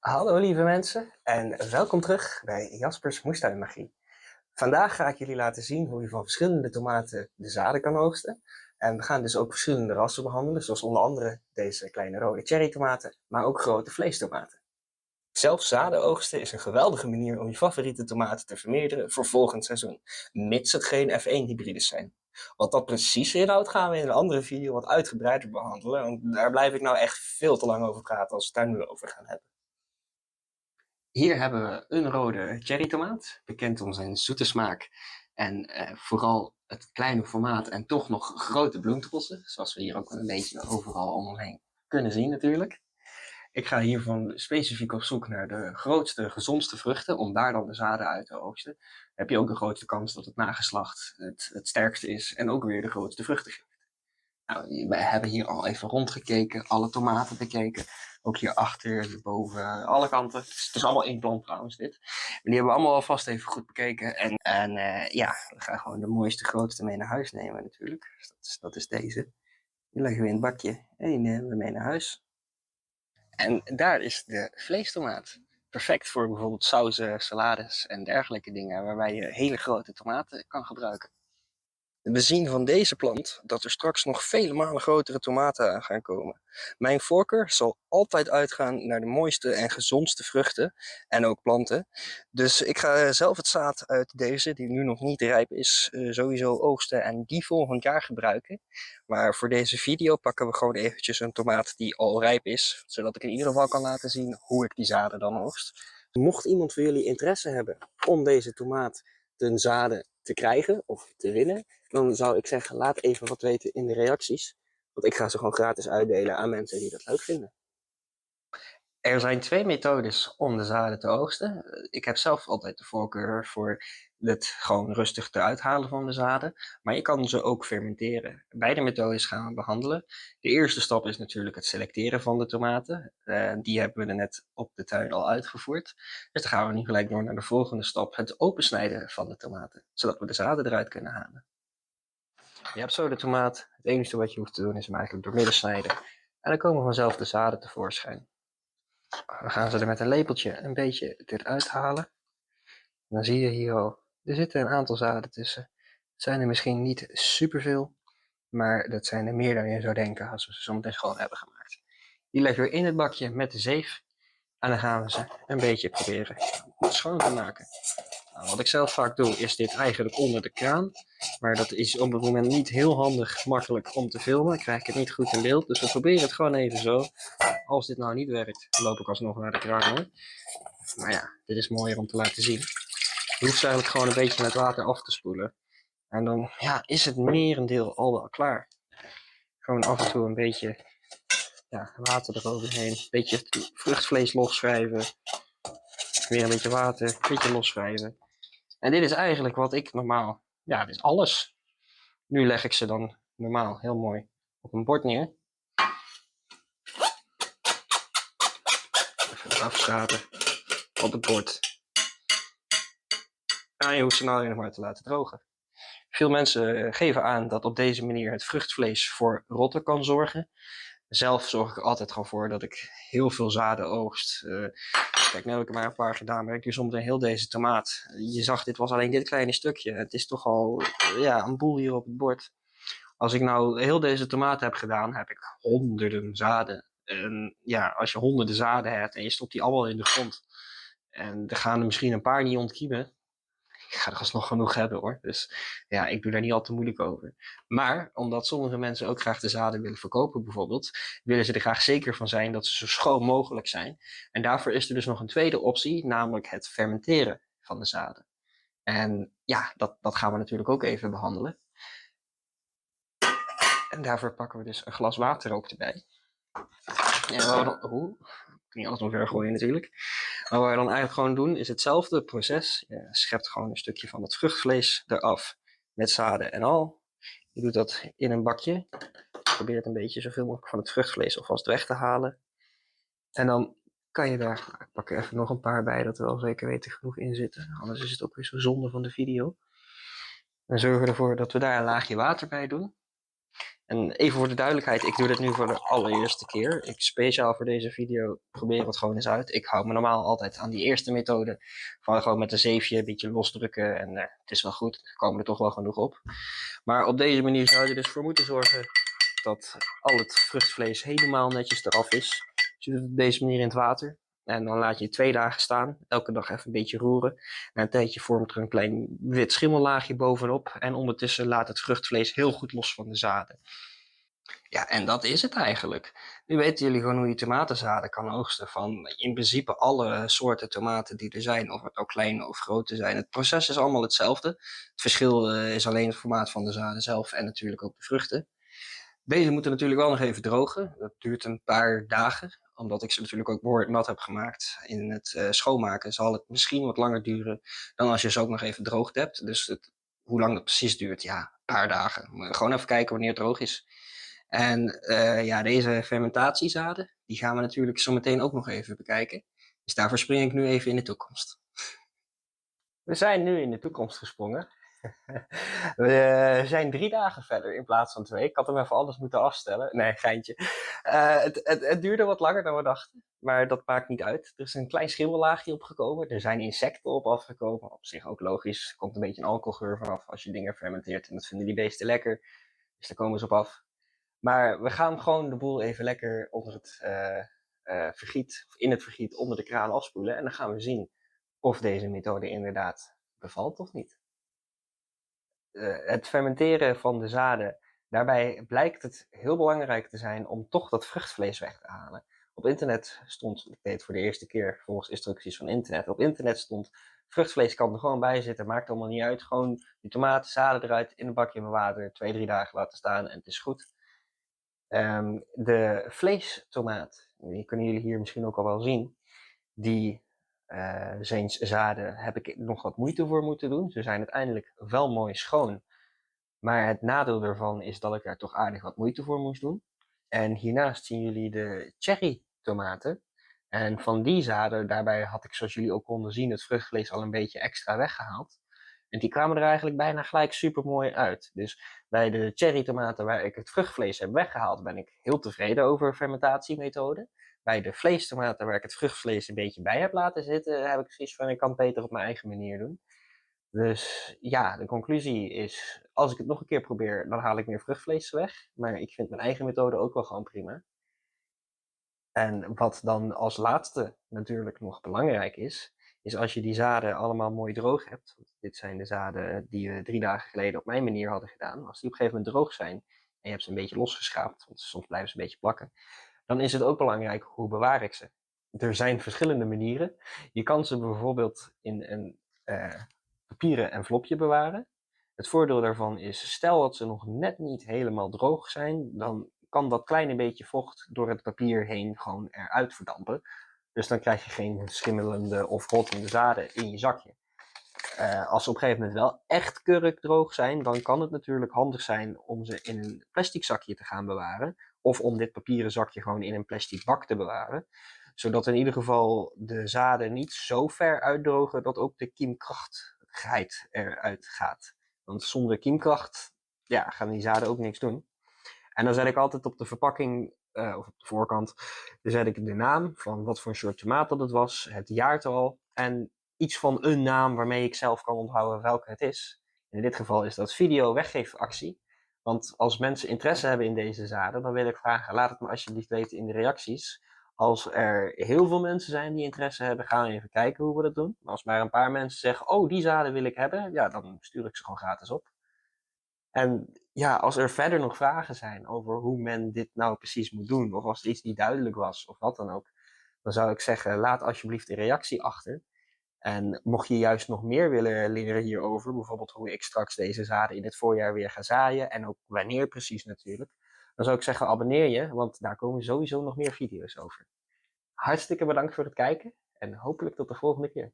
Hallo lieve mensen en welkom terug bij Jaspers Moestuinmagie. Vandaag ga ik jullie laten zien hoe je van verschillende tomaten de zaden kan oogsten. En we gaan dus ook verschillende rassen behandelen, zoals onder andere deze kleine rode cherrytomaten, maar ook grote vleestomaten. Zelf zaden oogsten is een geweldige manier om je favoriete tomaten te vermeerderen voor volgend seizoen, mits het geen F1-hybrides zijn. Wat dat precies inhoudt gaan we in een andere video wat uitgebreider behandelen, want daar blijf ik nou echt veel te lang over praten als we het daar nu over gaan hebben. Hier hebben we een rode cherrytomaat, bekend om zijn zoete smaak en vooral het kleine formaat en toch nog grote bloemtrossen, zoals we hier ook een beetje overal om ons heen kunnen zien natuurlijk. Ik ga hiervan specifiek op zoek naar de grootste, gezondste vruchten, om daar dan de zaden uit te oogsten. Dan heb je ook een grote kans dat het nageslacht het sterkste is en ook weer de grootste vruchten geeft. Nou, we hebben hier al even rondgekeken, alle tomaten bekeken. Ook hierachter, hierboven, alle kanten. Het is allemaal één plant trouwens dit. Maar die hebben we allemaal alvast even goed bekeken. En ja, we gaan gewoon de mooiste, grootste mee naar huis nemen natuurlijk. Dus dat is deze. Die leggen we in het bakje en die nemen we mee naar huis. En daar is de vleestomaat. Perfect voor bijvoorbeeld sauzen, salades en dergelijke dingen, waarbij je hele grote tomaten kan gebruiken. We zien van deze plant dat er straks nog vele malen grotere tomaten aan gaan komen. Mijn voorkeur zal altijd uitgaan naar de mooiste en gezondste vruchten en ook planten. Dus ik ga zelf het zaad uit deze, die nu nog niet rijp is, sowieso oogsten en die volgend jaar gebruiken. Maar voor deze video pakken we gewoon eventjes een tomaat die al rijp is, zodat ik in ieder geval kan laten zien hoe ik die zaden dan oogst. Mocht iemand van jullie interesse hebben om deze tomaat ten zaden te krijgen of te winnen, dan zou ik zeggen, laat even wat weten in de reacties. Want ik ga ze gewoon gratis uitdelen aan mensen die dat leuk vinden. Er zijn twee methodes om de zaden te oogsten. Ik heb zelf altijd de voorkeur voor het gewoon rustig eruit halen van de zaden. Maar je kan ze ook fermenteren. Beide methodes gaan we behandelen. De eerste stap is natuurlijk het selecteren van de tomaten. Die hebben we er net op de tuin al uitgevoerd. Dus dan gaan we nu gelijk door naar de volgende stap. Het opensnijden van de tomaten. Zodat we de zaden eruit kunnen halen. Je hebt zo de tomaat. Het enige wat je hoeft te doen is hem eigenlijk doormidden snijden. En dan komen vanzelf de zaden tevoorschijn. Dan gaan ze er met een lepeltje een beetje eruit halen. En dan zie je hier al, er zitten een aantal zaden tussen. Het zijn er misschien niet superveel, maar dat zijn er meer dan je zou denken als we ze zo meteen schoon hebben gemaakt. Die leggen we in het bakje met de zeef en dan gaan we ze een beetje proberen schoon te maken. Nou, wat ik zelf vaak doe, is dit eigenlijk onder de kraan. Maar dat is op het moment niet heel handig makkelijk om te filmen. Ik krijg het niet goed in beeld. Dus we proberen het gewoon even zo. Als dit nou niet werkt, loop ik alsnog naar de kraan hoor. Maar ja, dit is mooier om te laten zien. Je hoeft ze eigenlijk gewoon een beetje met water af te spoelen. En dan ja, is het merendeel al wel klaar. Gewoon af en toe een beetje water eroverheen. Een beetje vruchtvlees loswrijven. Weer een beetje water, een beetje loswrijven. En dit is eigenlijk wat ik normaal, ja, dit is alles. Nu leg ik ze dan normaal heel mooi op een bord neer. Even afschrapen op het bord. En je hoeft ze nou alleen nog maar te laten drogen. Veel mensen geven aan dat op deze manier het vruchtvlees voor rotten kan zorgen. Zelf zorg ik er altijd gewoon voor dat ik heel veel zaden oogst. Kijk, nu heb ik er maar een paar gedaan, maar ik doe zometeen heel deze tomaat. Je zag, dit was alleen dit kleine stukje. Het is toch al een boel hier op het bord. Als ik nou heel deze tomaat heb gedaan, heb ik honderden zaden. En ja, als je honderden zaden hebt en je stopt die allemaal in de grond. En er gaan er misschien een paar niet ontkiemen. Ik ga er alsnog genoeg hebben hoor. Dus ja, ik doe daar niet al te moeilijk over. Maar omdat sommige mensen ook graag de zaden willen verkopen bijvoorbeeld, willen ze er graag zeker van zijn dat ze zo schoon mogelijk zijn. En daarvoor is er dus nog een tweede optie, namelijk het fermenteren van de zaden. En ja, dat gaan we natuurlijk ook even behandelen. En daarvoor pakken we dus een glas water ook erbij. En wat we niet alles omver gooien natuurlijk. Maar wat we dan eigenlijk gewoon doen is hetzelfde proces. Je schept gewoon een stukje van het vruchtvlees eraf. Met zaden en al. Je doet dat in een bakje. Probeert een beetje zoveel mogelijk van het vruchtvlees alvast weg te halen. En dan kan je daar, ik pak er even nog een paar bij, dat er wel zeker weten genoeg in zitten. Anders is het ook weer zo zonde van de video. Dan zorgen we ervoor dat we daar een laagje water bij doen. En even voor de duidelijkheid, ik doe dit nu voor de allereerste keer. Ik speciaal voor deze video probeer het gewoon eens uit. Ik hou me normaal altijd aan die eerste methode. Van gewoon met een zeefje een beetje losdrukken en het is wel goed. Er komen er toch wel genoeg op. Maar op deze manier zou je dus voor moeten zorgen dat al het vruchtvlees helemaal netjes eraf is. Dus je doet het op deze manier in het water. En dan laat je het 2 dagen staan. Elke dag even een beetje roeren. Na een tijdje vormt er een klein wit schimmellaagje bovenop. En ondertussen laat het vruchtvlees heel goed los van de zaden. Ja, en dat is het eigenlijk. Nu weten jullie gewoon hoe je tomatenzaden kan oogsten van in principe alle soorten tomaten die er zijn, of het ook kleine of grote zijn. Het proces is allemaal hetzelfde. Het verschil is alleen het formaat van de zaden zelf en natuurlijk ook de vruchten. Deze moeten natuurlijk wel nog even drogen. Dat duurt een paar dagen, omdat ik ze natuurlijk ook behoorlijk nat heb gemaakt. In het schoonmaken zal het misschien wat langer duren dan als je ze ook nog even droogd hebt. Dus hoe lang dat precies duurt, ja, een paar dagen. Maar gewoon even kijken wanneer het droog is. En ja, deze fermentatiezaden, die gaan we natuurlijk zo meteen ook nog even bekijken. Dus daarvoor spring ik nu even in de toekomst. We zijn nu in de toekomst gesprongen. We zijn 3 dagen verder in plaats van 2. Ik had hem even alles moeten afstellen. Nee, geintje. Het duurde wat langer dan we dachten, maar dat maakt niet uit. Er is een klein schimmellaagje opgekomen. Er zijn insecten op afgekomen. Op zich ook logisch. Er komt een beetje een alcoholgeur vanaf als je dingen fermenteert. En dat vinden die beesten lekker. Dus daar komen ze op af. Maar we gaan gewoon de boel even lekker onder het vergiet, of in het vergiet onder de kraan afspoelen. En dan gaan we zien of deze methode inderdaad bevalt of niet. Het fermenteren van de zaden, daarbij blijkt het heel belangrijk te zijn om toch dat vruchtvlees weg te halen. Op internet stond, ik deed het voor de eerste keer volgens instructies van internet, op internet stond vruchtvlees kan er gewoon bij zitten, maakt allemaal niet uit. Gewoon die tomaten, zaden eruit, in een bakje met water, 2, 3 dagen laten staan en het is goed. De vleestomaat, die kunnen jullie hier misschien ook al wel zien, die zijn zaden heb ik nog wat moeite voor moeten doen. Ze zijn uiteindelijk wel mooi schoon. Maar het nadeel daarvan is dat ik daar toch aardig wat moeite voor moest doen. En hiernaast zien jullie de cherry tomaten. En van die zaden, daarbij had ik zoals jullie ook konden zien het vruchtvlees al een beetje extra weggehaald. En die kwamen er eigenlijk bijna gelijk super mooi uit. Dus bij de cherry tomaten waar ik het vruchtvlees heb weggehaald, ben ik heel tevreden over de fermentatiemethode. Bij de vleestomaten waar ik het vruchtvlees een beetje bij heb laten zitten, heb ik zoiets van ik kan het beter op mijn eigen manier doen. Dus ja, de conclusie is, als ik het nog een keer probeer, dan haal ik meer vruchtvlees weg. Maar ik vind mijn eigen methode ook wel gewoon prima. En wat dan als laatste natuurlijk nog belangrijk is als je die zaden allemaal mooi droog hebt. Want dit zijn de zaden die we 3 dagen geleden op mijn manier hadden gedaan. Als die op een gegeven moment droog zijn en je hebt ze een beetje losgeschraapt, want soms blijven ze een beetje plakken. Dan is het ook belangrijk, hoe bewaar ik ze? Er zijn verschillende manieren. Je kan ze bijvoorbeeld in een papieren envelopje bewaren. Het voordeel daarvan is, stel dat ze nog net niet helemaal droog zijn, dan kan dat kleine beetje vocht door het papier heen gewoon eruit verdampen. Dus dan krijg je geen schimmelende of rottende zaden in je zakje. Als ze op een gegeven moment wel echt kurkdroog zijn, dan kan het natuurlijk handig zijn om ze in een plastic zakje te gaan bewaren. Of om dit papieren zakje gewoon in een plastic bak te bewaren. Zodat in ieder geval de zaden niet zo ver uitdrogen dat ook de kiemkrachtigheid eruit gaat. Want zonder kiemkracht ja, gaan die zaden ook niks doen. En dan zet ik altijd op de verpakking, of op de voorkant, dan zet ik de naam van wat voor een soort tomaat dat het was, het jaartal en iets van een naam waarmee ik zelf kan onthouden welke het is. In dit geval is dat video weggeefactie. Want als mensen interesse hebben in deze zaden, dan wil ik vragen, laat het me alsjeblieft weten in de reacties. Als er heel veel mensen zijn die interesse hebben, gaan we even kijken hoe we dat doen. Maar als maar een paar mensen zeggen, oh die zaden wil ik hebben, ja, dan stuur ik ze gewoon gratis op. En ja, als er verder nog vragen zijn over hoe men dit nou precies moet doen, of als er iets niet duidelijk was, of wat dan ook, dan zou ik zeggen, laat alsjeblieft een reactie achter. En mocht je juist nog meer willen leren hierover, bijvoorbeeld hoe ik straks deze zaden in het voorjaar weer ga zaaien, en ook wanneer precies natuurlijk, dan zou ik zeggen, abonneer je, want daar komen sowieso nog meer video's over. Hartstikke bedankt voor het kijken, en hopelijk tot de volgende keer.